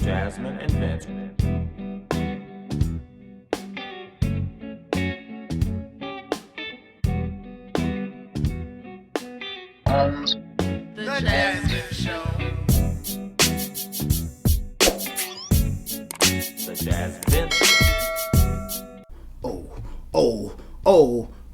Jasmyne and Vince. The JasVynce Show. The JasVynce.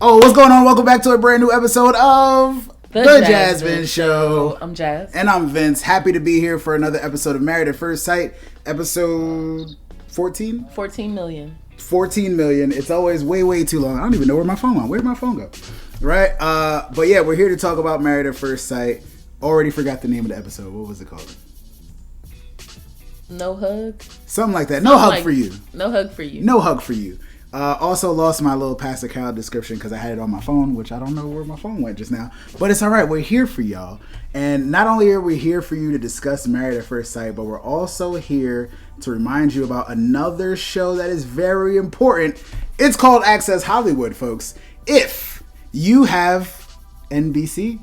What's going on? Welcome back to a brand new episode of The JasVynce Show. I'm Jazz. And I'm Vince. Happy to be here for another episode of Married at First Sight, episode 14? 14 million. 14 million. It's always way too long. I don't even know where my phone went. Where did my phone go? Right? But yeah, we're here to talk about Married at First Sight. Already forgot the name of the episode. What was it called? No hug? Something like that. No hug for you. No hug for you. No hug for you. Also lost my little Pastor Cal description because I had it on my phone, which I don't know where my phone went just now. But it's all right. We're here for y'all. And not only are we here for you to discuss Married at First Sight, but we're also here to remind you about another show that is very important. It's called Access Hollywood, folks. If you have NBC,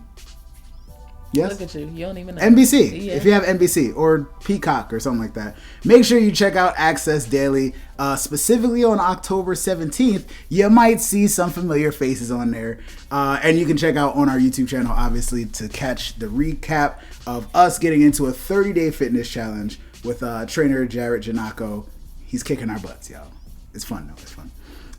yes? Look at you. You don't even know. NBC. Yeah. If you have NBC or Peacock or something like that, make sure you check out Access Daily. Specifically on October 17th, you might see some familiar faces on there. And you can check out on our YouTube channel, obviously, to catch the recap of us getting into a 30-day fitness challenge with trainer Jarrett Janako. He's kicking our butts, y'all. It's fun, though. It's fun.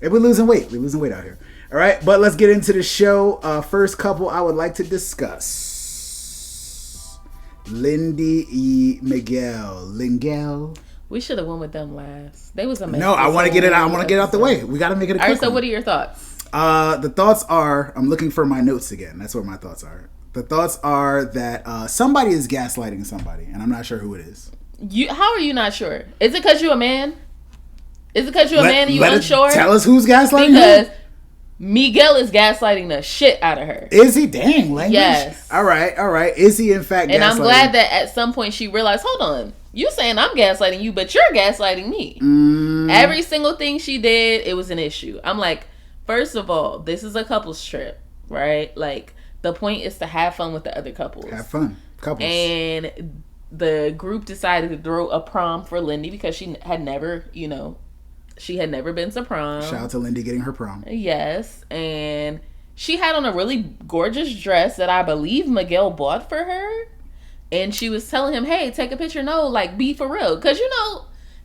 And we're losing weight. We're losing weight out here. All right, but let's get into the show. First couple I would like to discuss. Lindy E. Linguel. We should have went with them last. They was amazing. No, I want to get it. I want to get out the way. We got to make it a quick All right, so one. what are your thoughts? The thoughts are. I'm looking for my notes again. That's what my thoughts are. The thoughts are that somebody is gaslighting somebody, and I'm not sure who it is. How are you not sure? Is it because you're a man? Is it because you're a man and you unsure? Tell us who's gaslighting. Because Miguel is gaslighting the shit out of her. Is he? Dang, language. Yes. All right. Is he in fact gaslighting? And I'm glad that at some point she realized, hold on, you saying I'm gaslighting you, but you're gaslighting me. Every single thing she did, it was an issue. I'm like, first of all, this is a couples trip, right? Like, the point is to have fun with the other couples. Have fun. Couples. And the group decided to throw a prom for Lindy because she had never, she had never been to prom. Shout out to Lindy getting her prom. Yes. And she had on a really gorgeous dress that I believe Miguel bought for her. And she was telling him, hey, take a picture. No, like, be for real. Because,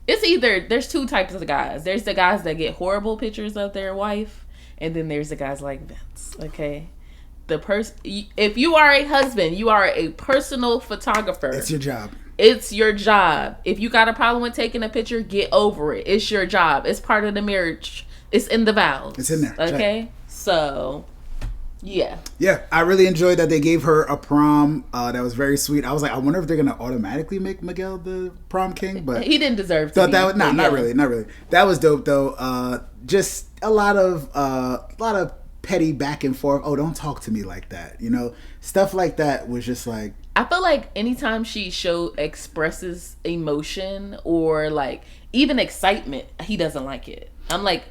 it's either, there's two types of guys. There's the guys that get horrible pictures of their wife. And then there's the guys like Vince, okay? If you are a husband, you are a personal photographer. It's your job. It's your job. If you got a problem with taking a picture, get over it. It's your job. It's part of the marriage. It's in the vows. It's in there. Okay? Check. So, yeah. Yeah, I really enjoyed that they gave her a prom. That was very sweet. I was like, I wonder if they're going to automatically make Miguel the prom king, but he didn't deserve to be. Not really. That was dope, though. Just a lot of petty back and forth. Oh, don't talk to me like that. Stuff like that was just like, I feel like anytime she expresses emotion or like even excitement, he doesn't like it. I'm like,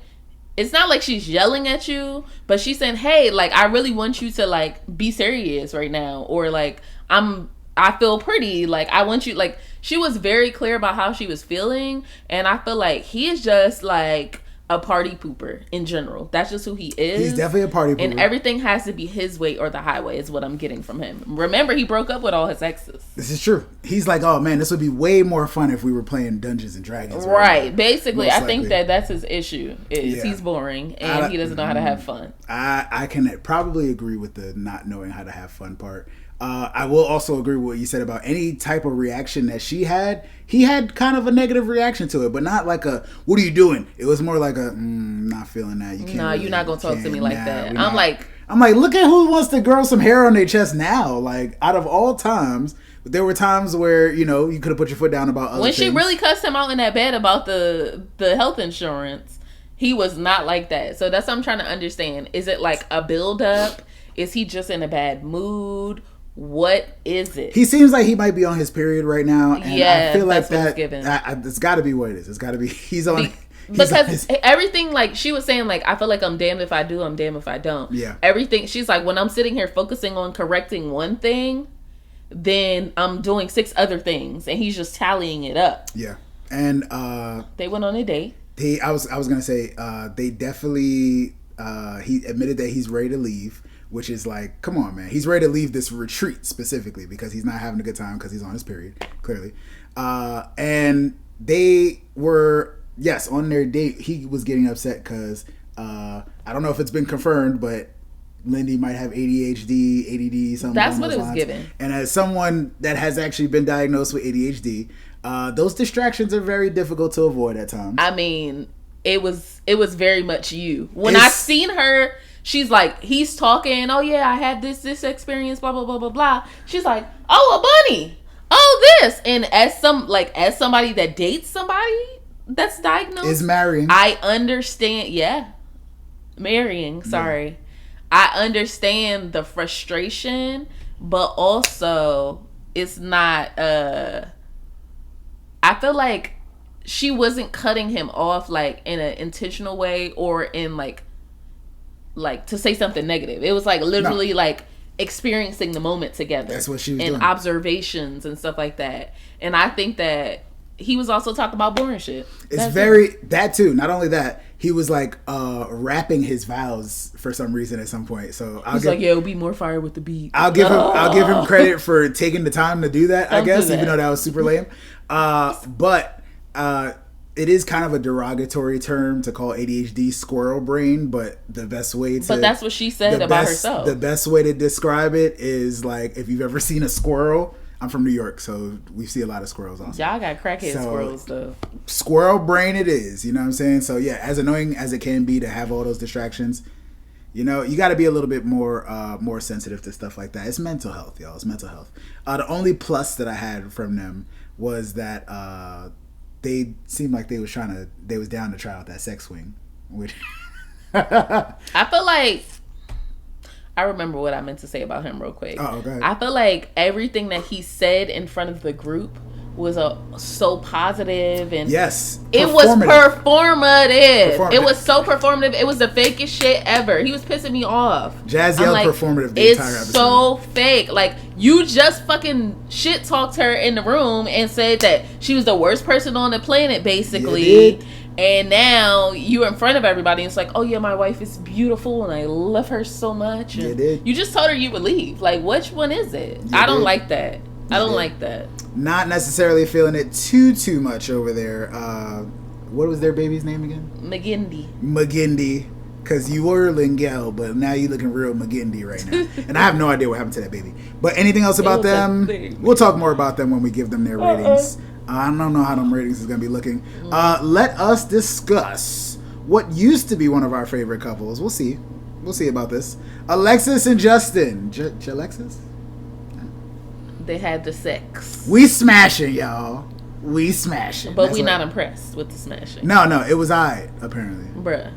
it's not like she's yelling at you, but she's saying, hey, like, I really want you to like be serious right now. Or like, I feel pretty. Like, I want you, like, she was very clear about how she was feeling. And I feel like he is just like a party pooper in general. That's just who he is. He's definitely a party pooper. And everything has to be his way or the highway is what I'm getting from him. Remember, he broke up with all his exes. This is true. He's like, oh man, this would be way more fun if we were playing Dungeons and Dragons. Right. Basically, I think that's his issue. He's boring and he doesn't know how to have fun. I can probably agree with the not knowing how to have fun part. I will also agree with what you said about any type of reaction that she had. He had kind of a negative reaction to it, but not like a, what are you doing? It was more like a, not feeling that. You can't you're not going to talk to me like that. I'm like, look at who wants to grow some hair on their chest now. Like, out of all times, there were times where, you could have put your foot down about other when things. she really cussed him out in that bed about the health insurance, he was not like that. So that's what I'm trying to understand. Is it like a buildup? Is he just in a bad mood? What is it? He seems like he might be on his period right now, and I feel like it's got to be what it is. It's got to be he's on. Because everything, like she was saying, like I feel like I'm damned if I do, I'm damned if I don't. Yeah. Everything she's like, when I'm sitting here focusing on correcting one thing, then I'm doing 6 other things, and he's just tallying it up. Yeah, and they went on a date. I was gonna say they definitely he admitted that he's ready to leave, which is like, come on, man, he's ready to leave this retreat specifically because he's not having a good time because he's on his period, clearly. And they were, yes, on their date. He was getting upset because I don't know if it's been confirmed, but Lindy might have ADHD, ADD, something. That's what it was given. And as someone that has actually been diagnosed with ADHD, those distractions are very difficult to avoid at times. I mean, it was very much you. When I seen her, she's like, he's talking, oh yeah, I had this experience, blah blah blah blah blah. She's like, oh, a bunny, oh this, and as somebody that dates somebody that's diagnosed, is marrying. I understand. Yeah, marrying. Sorry. Yeah. I understand the frustration, but also it's not I feel like she wasn't cutting him off like in an intentional way or in like to say something negative. It was like literally like experiencing the moment together. That's what she was doing. And observations and stuff like that. And I think that he was also talking about boring shit. That too. Not only that, he was like rapping his vows for some reason at some point. So he's like, yeah, it'll be more fire with the beat. I'll give him credit for taking the time to do that. I guess, even though that was super lame. But it is kind of a derogatory term to call ADHD squirrel brain. But the best way to, but that's what she said about herself. The best way to describe it is like, if you've ever seen a squirrel. I'm from New York, so we see a lot of squirrels also. Y'all got crackhead squirrels, though. Squirrel brain it is, you know what I'm saying? So, yeah, as annoying as it can be to have all those distractions, you know, you got to be a little bit more sensitive to stuff like that. It's mental health, y'all. It's mental health. The only plus that I had from them was that they seemed like they was down to try out that sex swing. Which I feel like... I remember what I meant to say about him real quick. Oh, okay. I feel like everything that he said in front of the group was so positive, and yes, it was performative. It was so performative. It was the fakest shit ever. He was pissing me off. Jazz yelled like, performative the entire episode. It's so fake. Like, you just fucking shit talked her in the room and said that she was the worst person on the planet, basically. And now you're in front of everybody and it's like, oh yeah, my wife is beautiful and I love her so much. And you just told her you would leave. Like, which one is it? I don't like that. I don't like that. Not necessarily feeling it too much over there. What was their baby's name again? McGindy. Because you were Linguel, but now you're looking real McGindy right now. And I have no idea what happened to that baby. But anything else about them? We'll talk more about them when we give them their ratings. I don't know how them ratings is going to be looking. Let us discuss what used to be one of our favorite couples. We'll see. We'll see about this. Alexis and Justin. Alexis? They had the sex. We smashing, y'all. We smashing. But we not impressed with the smashing. No, it was apparently. Bruh.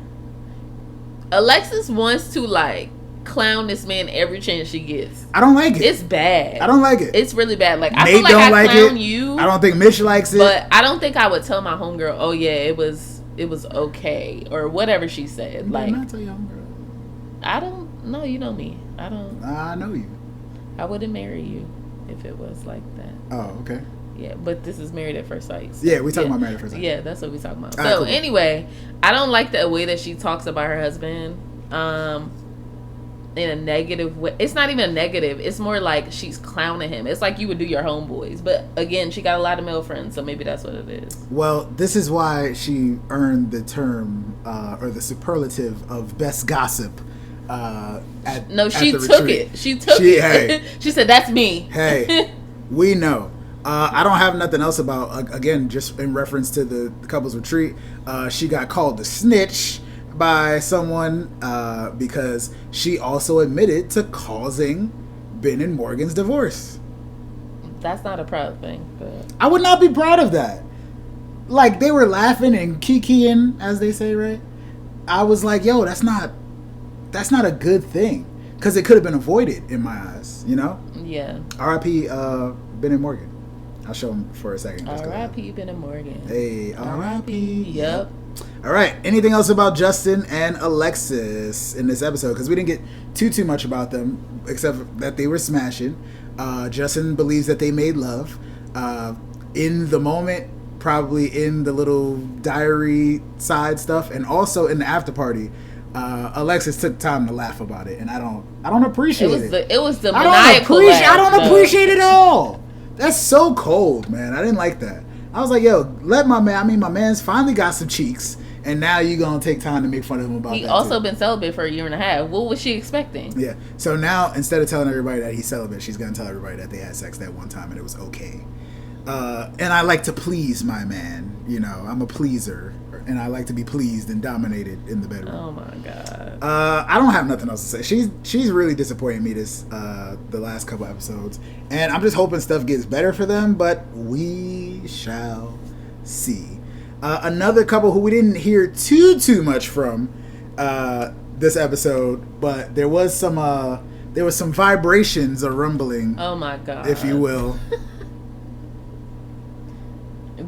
Alexis wants to, like, clown this man every chance she gets. I don't like it. It's bad. I don't like it. It's really bad. Like, Nate I feel like I clown you. I don't think Mitch likes it. But I don't think I would tell my homegirl, oh yeah, it was okay, or whatever she said. You like, not tell your homegirl. I don't know. You know me. I don't. I know you. I wouldn't marry you if it was like that. Oh, okay. Yeah, but this is Married at First Sight. So, yeah, we talking about Married at First Sight. Yeah, that's what we talking about. All so right, cool. Anyway, I don't like the way that she talks about her husband. In a negative way. It's not even a negative. It's more like she's clowning him. It's like you would do your homeboys. But again, she got a lot of male friends, so maybe that's what it is. Well, this is why she earned the term or the superlative of best gossip. She took it. Hey, she said, "That's me." Hey, we know. I don't have nothing else about. Again, just in reference to the couples retreat, she got called a snitch by someone because she also admitted to causing Ben and Morgan's divorce. That's not a proud thing, but I would not be proud of that. Like, they were laughing and kikiing, as they say, right? I was like, yo, that's not a good thing, because it could have been avoided in my eyes, you know? Yeah. R.I.P. Ben and Morgan. I'll show them for a second. R.I.P. Ben and Morgan. Hey, R.I.P. Yep. All right. Anything else about Justin and Alexis in this episode? Because we didn't get too much about them, except that they were smashing. Justin believes that they made love. In the moment, probably in the little diary side stuff, and also in the after party, Alexis took time to laugh about it, and I don't appreciate it. It was the maniacal laugh. I don't appreciate it at all. That's so cold, man. I didn't like that. I was like, yo, let my man's finally got some cheeks, and now you gonna take time to make fun of him about that. He also too. Been celibate for a year and a half. What was she expecting? Yeah. So now, instead of telling everybody that he's celibate, she's gonna tell everybody that they had sex that one time and it was okay. And I like to please my man. You know, I'm a pleaser, and I like to be pleased and dominated in the bedroom. Oh my god. I don't have nothing else to say. She's really disappointed me the last couple episodes, and I'm just hoping stuff gets better for them. But we shall see. Another couple who we didn't hear too much from this episode, but there was some vibrations or rumbling. Oh my god. If you will.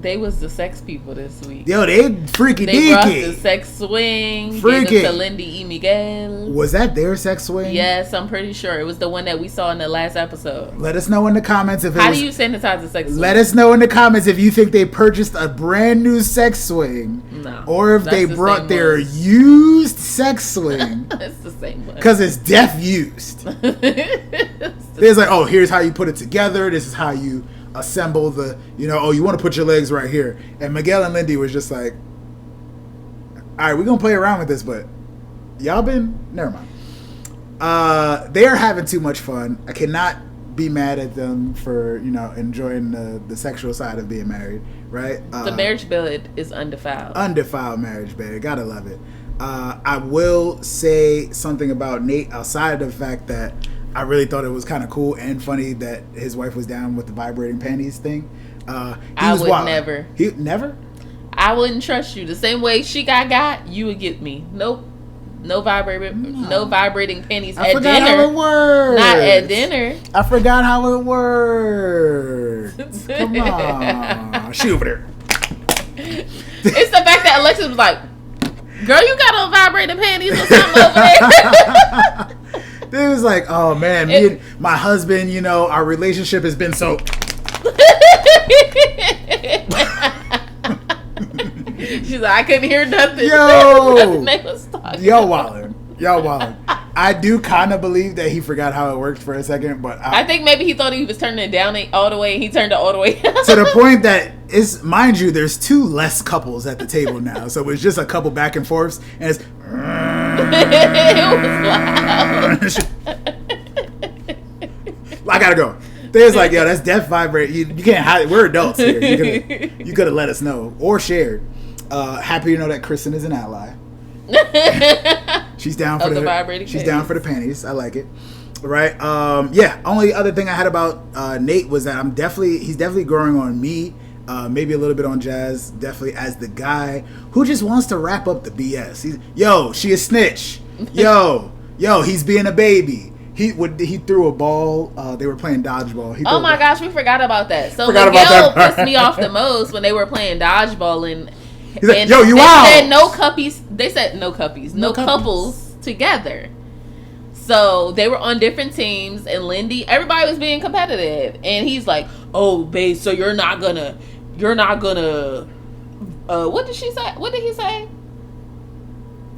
They was the sex people this week. Yo, they freaky deaky. They brought the sex swing. Freaky. Gave it to Lindy E. Miguel. Was that their sex swing? Yes, I'm pretty sure. It was the one that we saw in the last episode. Let us know in the comments if How do you sanitize a sex swing? Let us know in the comments if you think they purchased a brand new sex swing. No. Or if they brought their used sex swing. It's the same one. Because it's def used. It's like, oh, here's how you put it together. This is how you assemble the, oh, you want to put your legs right here. And Miguel and Lindy was just like, all right, we're going to play around with this, but never mind. They are having too much fun. I cannot be mad at them for, enjoying the sexual side of being married, right? The marriage bed is undefiled. Undefiled marriage bed. Gotta love it. I will say something about Nate outside of the fact that I really thought it was kind of cool and funny that his wife was down with the vibrating panties thing. I would wild. Never. He never? I wouldn't trust you. The same way she got, you would get me. Nope. No vibrating panties at dinner. I forgot how it works. Not at dinner. I forgot how it works. Come on. She over there. It's the fact that Alexis was like, girl, you got on vibrating panties or something over there. It was like, oh man, me and my husband, our relationship has been so. She's like, I couldn't hear nothing. Y'all wildin'. I do kind of believe that he forgot how it worked for a second, but I think maybe he thought he was turning it down all the way, and he turned it all the way down. To the point that mind you, there's two less couples at the table now, so it's just a couple back and forths, and it's. It was loud. I gotta go. There's like, yo, that's death vibrate. You can't hide it. We're adults here. You could have let us know or shared. Happy to know that Kristen is an ally. She's down for down for the panties. I like it. Right. Only other thing I had about Nate was that he's definitely growing on me. Maybe a little bit on Jazz, definitely as the guy who just wants to wrap up the BS. She a snitch. Yo, he's being a baby. He threw a ball. They were playing dodgeball. Oh my gosh, we forgot about that. So Miguel pissed me off the most when they were playing dodgeball and he's like, yo, you out. They said no cuppies. They said no cuppies, no couples together. So they were on different teams, and everybody was being competitive, and he's like, "Oh, babe, so you're not gonna." What did she say? What did he say?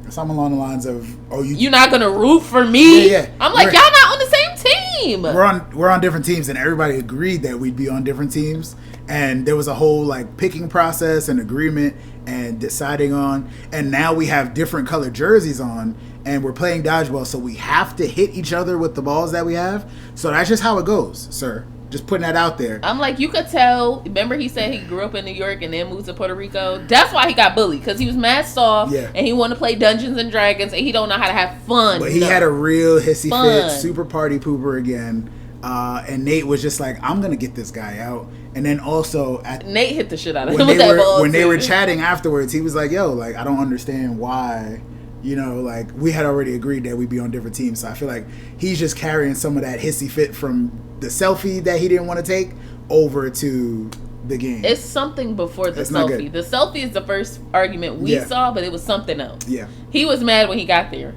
Something along the lines of, "Oh, you're not gonna root for me." Yeah. I'm like, y'all not on the same team. We're on different teams, and everybody agreed that we'd be on different teams, and there was a whole picking process and agreement and deciding on, and now we have different colored jerseys on. And we're playing dodgeball, so we have to hit each other with the balls that we have. So that's just how it goes, sir. Just putting that out there. I'm like, you could tell. Remember he said he grew up in New York and then moved to Puerto Rico? That's why he got bullied, because he was mad soft, and he wanted to play Dungeons and Dragons, and he don't know how to have fun. But he had a real hissy fit, super party pooper again. And Nate was just like, I'm going to get this guy out. And then also... Nate hit the shit out of him with that ball, when they were chatting afterwards, he was like, yo, I don't understand why... we had already agreed that we'd be on different teams. So I feel like he's just carrying some of that hissy fit from the selfie that he didn't want to take over to the game. It's something before the selfie. The selfie is the first argument we saw, but it was something else. Yeah. He was mad when he got there.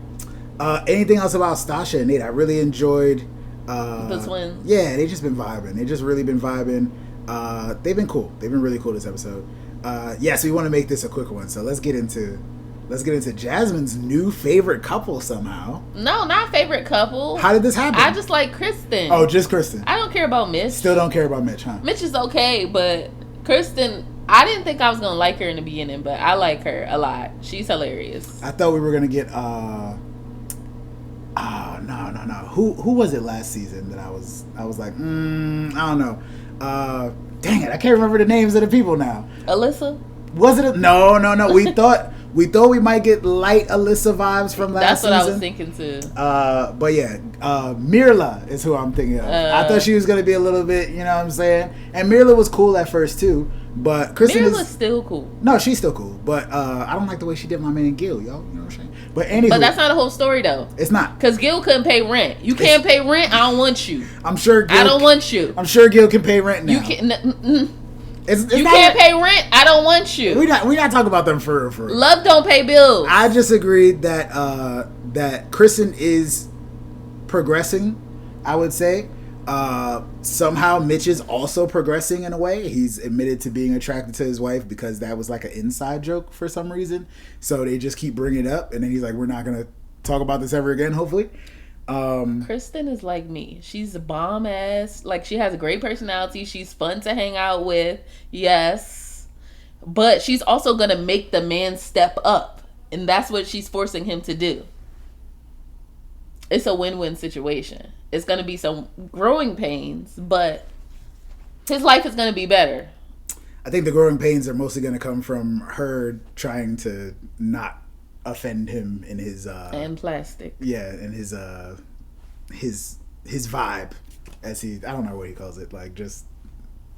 Anything else about Stacia and Nate? I really enjoyed The twins. Yeah, they just been vibing. They just really been vibing. They've been cool. They've been really cool this episode. So we want to make this a quick one. So let's get into Jasmine's new favorite couple somehow. No, not favorite couple. How did this happen? I just like Kristen. Oh, just Kristen. I don't care about Mitch. Still don't care about Mitch, huh? Mitch is okay, but Kristen, I didn't think I was gonna like her in the beginning, but I like her a lot. She's hilarious. I thought we were gonna get no. Who was it last season that I was like, I don't know. Dang it, I can't remember the names of the people now. Alyssa? Was it? No. We thought we might get light Alyssa vibes from last season. That's what I was thinking too. But yeah, Mirla is who I'm thinking of. I thought she was gonna be a little bit, you know what I'm saying? And Mirla was cool at first too, but Kristen Mirla's still cool. No, she's still cool, but I don't like the way she did my man Gil, y'all. You know what I'm saying? But anyway, but that's not the whole story though. It's not, because Gil couldn't pay rent. You can't pay rent. I don't want you. I'm sure. Gil, I don't want you. I'm sure Gil can pay rent now. You can't. It's you can't pay rent. I don't want you. We not talking about them for love. Don't pay bills. I just agreed that that Kristen is progressing. I would say somehow Mitch is also progressing in a way. He's admitted to being attracted to his wife because that was like an inside joke for some reason. So they just keep bringing it up, and then he's like, "We're not gonna talk about this ever again." Hopefully. Kristen is like me. She's a bomb ass. Like, she has a great personality. She's fun to hang out with. Yes. But she's also going to make the man step up. And that's what she's forcing him to do. It's a win-win situation. It's going to be some growing pains, but his life is going to be better. I think the growing pains are mostly going to come from her trying to not offend him in his and plastic. Yeah, and his vibe, as I don't know what he calls it, like just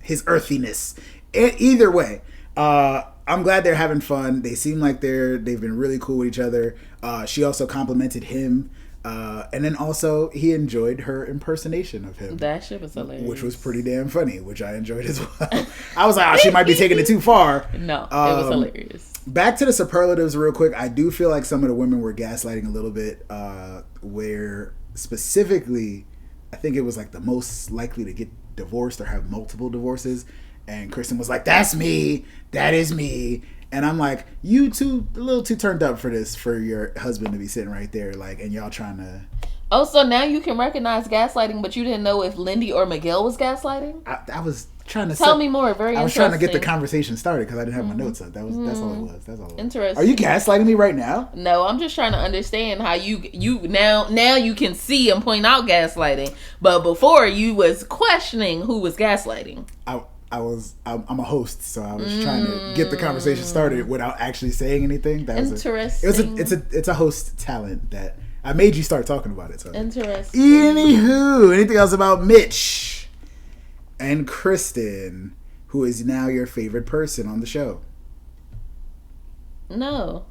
his earthiness. Either way, I'm glad they're having fun. They seem like they've been really cool with each other. She also complimented him, and then also he enjoyed her impersonation of him. That shit was hilarious, which was pretty damn funny, which I enjoyed as well. I was like, oh, she might be taking it too far. No, it was hilarious. Back to the superlatives real quick. I do feel like some of the women were gaslighting a little bit, where specifically, I think it was like the most likely to get divorced or have multiple divorces. And Kristen was like, "That's me. That is me." And I'm like, you two a little too turned up for this, for your husband to be sitting right there, like, and y'all trying to. Oh, so now you can recognize gaslighting, but you didn't know if Lindy or Miguel was gaslighting? I was trying to tell me more. I was trying to get the conversation started because I didn't have my notes up. That's all it was. That's all. Interesting. Are you gaslighting me right now? No, I'm just trying to understand how you now you can see and point out gaslighting, but before you was questioning who was gaslighting. I'm a host, so I was trying to get the conversation started without actually saying anything. That was interesting. It's a host talent that I made you start talking about it. So. Interesting. Anywho, anything else about Mitch and Kristen, who is now your favorite person on the show? No.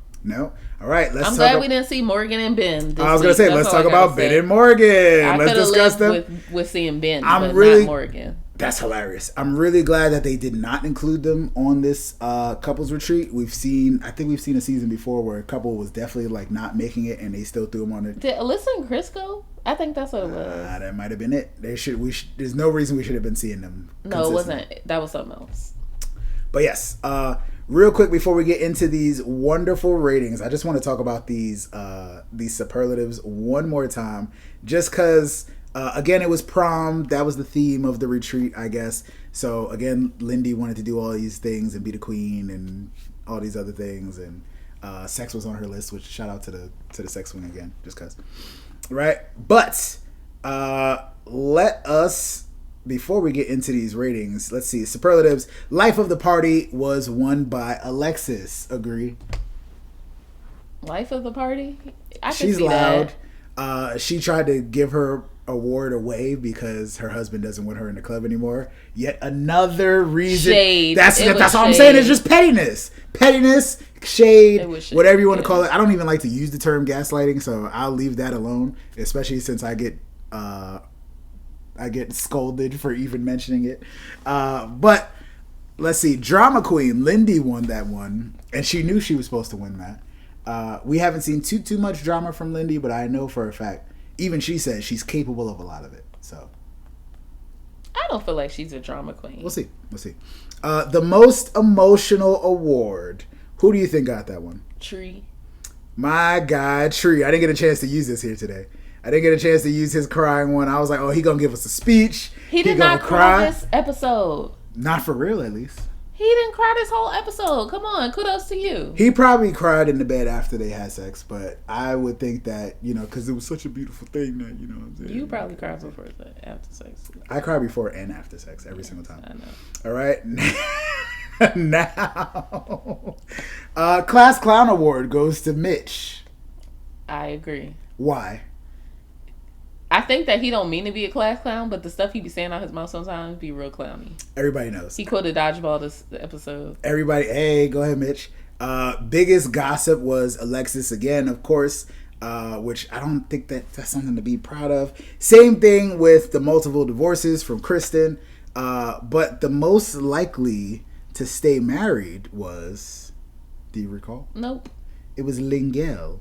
All right. I'm glad we didn't see Morgan and Ben. I was gonna say, let's talk about Ben and Morgan. Let's discuss them. With seeing Ben, but not Morgan. That's hilarious. I'm really glad that they did not include them on this couples retreat. I think we've seen a season before where a couple was definitely like not making it, and they still threw them on it. Did Alyssa and Chris go? I think that's what it was. That might have been it. There's no reason we should have been seeing them. No, it wasn't. That was something else. But yes, real quick before we get into these wonderful ratings, I just want to talk about these superlatives one more time, just because. Again, it was prom. That was the theme of the retreat, I guess. So again, Lindy wanted to do all these things and be the queen and all these other things, and sex was on her list. Which shout out to the sex wing again, just cause, right? But let us, before we get into these ratings, let's see superlatives. Life of the party was won by Alexis. Agree? Life of the party. She's loud. She tried to give her award away because her husband doesn't want her in the club anymore. Yet another reason. Shade. That's all I'm saying. It's just pettiness, shade, whatever you want to call it. I don't even like to use the term gaslighting, so I'll leave that alone. Especially since I get scolded for even mentioning it. But let's see. Drama queen Lindy won that one, and she knew she was supposed to win that. We haven't seen too much drama from Lindy, but I know for a fact. Even she says she's capable of a lot of it. So I don't feel like she's a drama queen. we'll see. The most emotional award. Who do you think got that one? Tree. My God, Tree. I didn't get a chance to use this here today. I didn't get a chance to use his crying one. I was like, oh, he gonna give us a speech. He did not cry this episode. Not for real, at least. He didn't cry this whole episode. Come on, kudos to you. He probably cried in the bed after they had sex, but I would think that, because it was such a beautiful thing that, what I'm saying? You probably cried before after sex. I cry before and after sex every single time. I know. All right. Now, Class Clown Award goes to Mitch. I agree. Why? I think that he don't mean to be a class clown, but the stuff he be saying out his mouth sometimes be real clowny. Everybody knows. He quoted dodgeball this episode. Everybody, hey, go ahead, Mitch. Biggest gossip was Alexis again, of course, which I don't think that's something to be proud of. Same thing with the multiple divorces from Kristen. But the most likely to stay married was, do you recall? Nope. It was Linguel.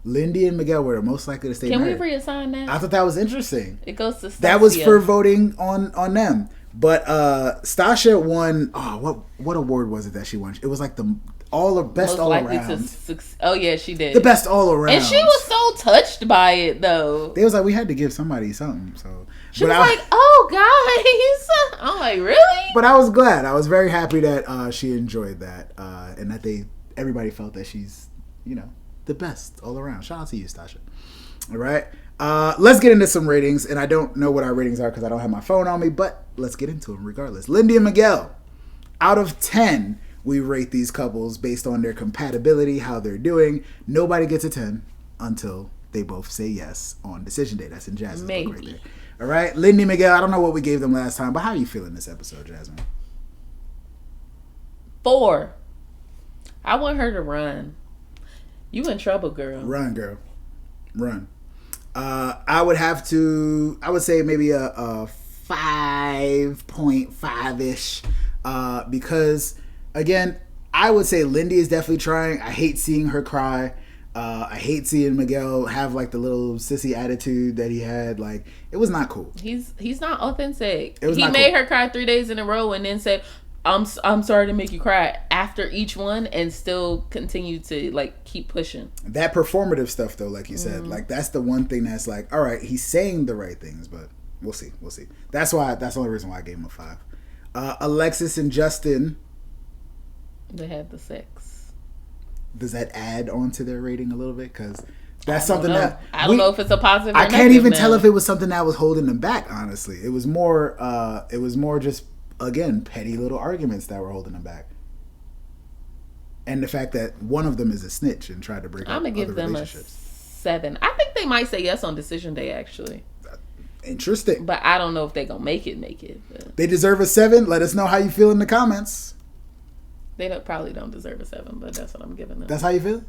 Lindy and Miguel were the most likely to stay married. Can we reassign that? I thought that was interesting. It goes to Stacia. That was for voting on them. But Stacia won. Oh, what award was it that she won? It was like the best all around. Oh yeah, she did. The best all around. And she was so touched by it though. They was like, we had to give somebody something. So she was like, "Oh guys," I'm like, "Really?" But I was glad. I was very happy that she enjoyed that, and that everybody felt that she's the best all around. Shout out to you, Stacia. All right. Let's get into some ratings. And I don't know what our ratings are because I don't have my phone on me, but let's get into them regardless. Lindy and Miguel. Out of 10, we rate these couples based on their compatibility, how they're doing. Nobody gets a 10 until they both say yes on decision day. That's in Jasmine's book right there. All right. Lindy and Miguel, I don't know what we gave them last time, but how are you feeling this episode, Jasmine? 4. I want her to run. You in trouble, girl. Run, girl. Run. I would say maybe a 5.5-ish. Because, again, I would say Lindy is definitely trying. I hate seeing her cry. I hate seeing Miguel have like the little sissy attitude that he had. Like, it was not cool. He's not authentic. He made her cry 3 days in a row and then said, I'm sorry to make you cry after each one, and still continue to like keep pushing. That performative stuff though, like you said, like that's the one thing that's like, all right, he's saying the right things, but we'll see. That's the only reason why I gave him a 5. Alexis and Justin, they had the sex. Does that add on to their rating a little bit? Because that's something that I don't know if it's a positive. I can't even tell if it was something that was holding them back. Honestly, it was more just, again, petty little arguments that were holding them back. And the fact that one of them is a snitch and tried to break up other relationships. I'm going to give them a 7. I think they might say yes on decision day, actually. Interesting. But I don't know if they're going to make it. But they deserve a 7. Let us know how you feel in the comments. They probably don't deserve a 7, but that's what I'm giving them. That's how you feel?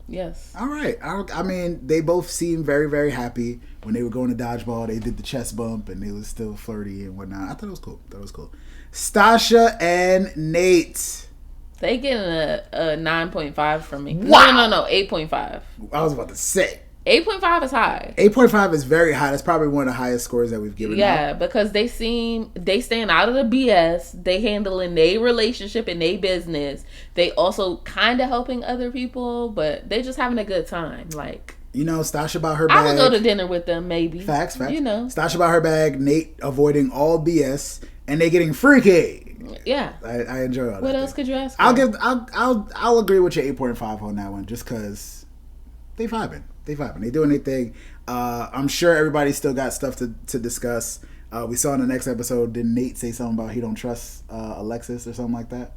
Yes. All right. I mean, they both seemed very, very happy when they were going to dodgeball. They did the chest bump and they was still flirty and whatnot. I thought it was cool. Stacia and Nate. They getting a 9.5 from me. Wow. No, 8.5. I was about to say. 8.5 is high. 8.5 is very high. That's probably one of the highest scores that we've given. Yeah, because they staying out of the BS. They handling their relationship and their business. They also kind of helping other people, but they just having a good time. Like, Stacia about her bag. I would go to dinner with them, maybe. Facts. Stacia about her bag. Nate avoiding all BS, and they getting freaky. Yeah, I enjoy all that. What else could you ask? I'll agree with your 8.5 on that one, just because they vibing. They doing their thing. I'm sure everybody still got stuff to discuss. We saw in the next episode, did Nate say something about he don't trust Alexis or something like that?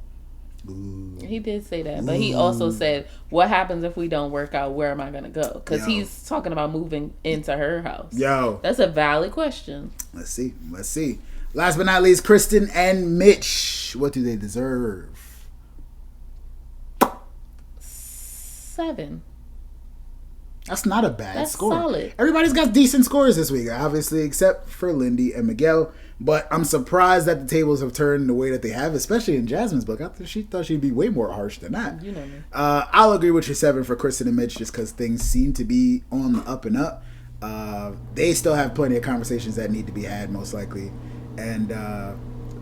Ooh. He did say that, but he also said, what happens if we don't work out? Where am I going to go? Because he's talking about moving into her house. That's a valid question. Let's see. Last but not least, Kristen and Mitch. What do they deserve? 7. That's not a bad score. Solid. Everybody's got decent scores this week, obviously, except for Lindy and Miguel. But I'm surprised that the tables have turned the way that they have, especially in Jasmine's book. She thought she'd be way more harsh than that. You know me. I'll agree with your 7 for Kristen and Mitch, just because things seem to be on the up and up. They still have plenty of conversations that need to be had, most likely. And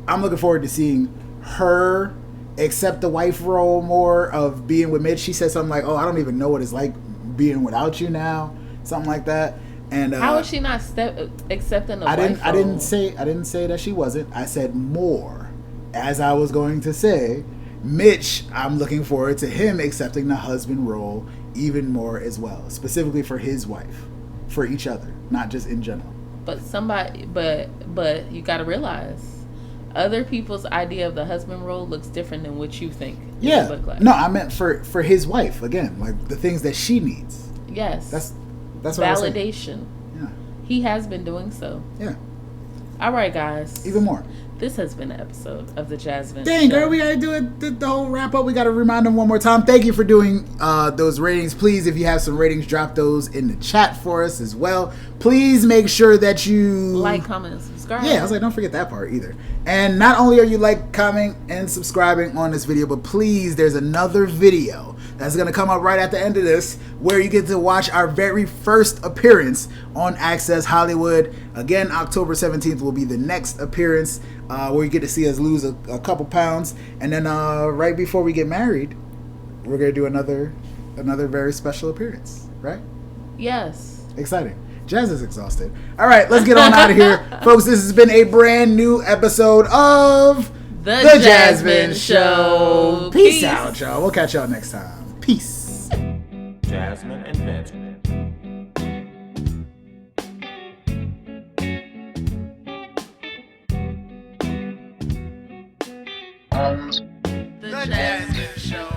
I'm looking forward to seeing her accept the wife role more of being with Mitch. She said something like, "Oh, I don't even know what it's like being without you now," something like that. And how is she not accepting the wife role? I didn't say that she wasn't. I said more. As I was going to say, Mitch, I'm looking forward to him accepting the husband role even more as well, specifically for his wife, for each other, not just in general. But you got to realize, other people's idea of the husband role looks different than what you think. Yeah. It look like. No, I meant for his wife again, like the things that she needs. Yes. That's what I was saying. Validation. Yeah. He has been doing so. Yeah. All right, guys. Even more. This has been an episode of the JasVynce Dang, Show. girl, we gotta do it. The whole wrap up. We gotta remind them one more time. Thank you for doing those ratings. Please, if you have some ratings, drop those in the chat for us as well. Please make sure that you like, comment, and subscribe. Yeah, I was like, don't forget that part either. And not only are you like, commenting, and subscribing on this video, but please, there's another video that's gonna come up right at the end of this, where you get to watch our very first appearance on Access Hollywood. Again, October 17th will be the next appearance, where you get to see us lose a couple pounds. And then right before we get married, we're gonna do another very special appearance, right? Yes. Exciting. Jazz is exhausted. All right, let's get on out of here. Folks, this has been a brand new episode of The JasVynce Show. Peace out, y'all. We'll catch y'all next time. Peace. Jasmyne and Vince. The JasVynce Show.